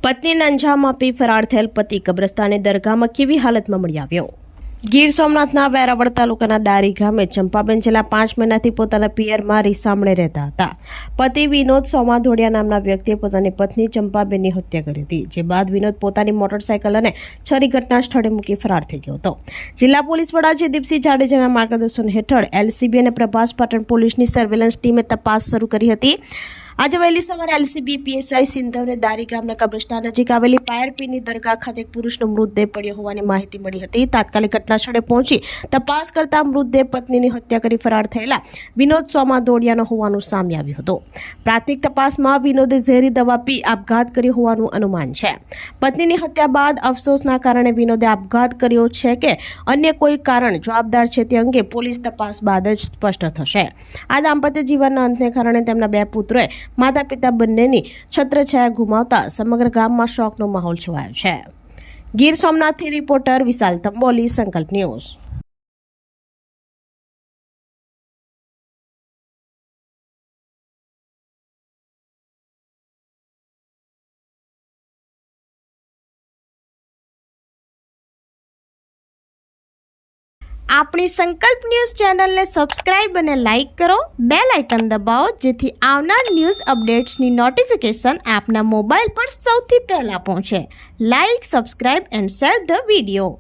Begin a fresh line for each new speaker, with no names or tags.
પત્નીને અંજામ આપી ફરાર થયેલ પતિ કબ્રસ્તાને દરગાહમાં કેવી હાલતમાં મળી આવ્યો? ગીર સોમનાથના વેરાવળ તાલુકાના ડારી ગામે ચંપાબેન છેલ્લા 5 મહિનાથી પોતાના પિયરમાં રીસામણે રહેતા હતા. પતિ વિનોદ સોમાધોડિયા નામના વ્યક્તિએ પોતાની પત્ની ચંપાબેનની હત્યા કરી હતી, જે બાદ વિનોદ પોતાની મોટરસાયકલ અને છરી ઘટના સ્થળે મૂકી ફરાર થઈ ગયો હતો. જિલ્લા પોલીસ વડા જયદીપસિંહ જાડેજાના માર્ગદર્શન હેઠળ એલસીબી અને પ્રભાસ પાટણ પોલીસની સર્વેલન્સ ટીમે તપાસ શરૂ કરી હતી. આજે વહેલી સવારે એલસીબી પીએસઆઈ સિંધવને દારી ગામના કબ્રસ્તાન નજીક આવેલી પાયરપીરની દરગાહ ખાતે એક પુરુષનો મૃતદેહ પડ્યો હોવાની માહિતી મળી હતી. તાત્કાલિક ઘટનાસ્થળે પહોંચી તપાસ કરતા મૃતદેહ પત્નીની હત્યા કરી ફરાર થયેલા વિનોદ સોમાધોડિયાનો હોવાનું સામે આવ્યું હતું. પ્રાથમિક તપાસમાં વિનોદે ઝેરી દવા પી આપઘાત કર્યો હોવાનું અનુમાન છે. પત્નીની હત્યા બાદ અફસોસના કારણે વિનોદે આપઘાત કર્યો છે કે અન્ય કોઈ કારણ જવાબદાર છે તે અંગે પોલીસ તપાસ બાદ જ સ્પષ્ટ થશે. આ દાંપત્ય જીવનના અંતને કારણે તેમના 2 પુત્રોએ માતા પિતા બંનેની છત્રછાયા ગુમાવતા સમગ્ર ગામમાં શોકનો માહોલ છવાયો છે. ગીર સોમનાથથી રિપોર્ટર વિશાલ તંબોલી, સંકલ્પ ન્યૂઝ. આપણી સંકલ્પ ન્યૂઝ ચેનલને સબસ્ક્રાઇબ અને લાઇક કરો, બેલ આઇકન દબાવો જેથી આવનાર ન્યૂઝ અપડેટ્સની નોટિફિકેશન આપના મોબાઈલ પર સૌથી પહેલા પહોંચે. Like, subscribe and share the video.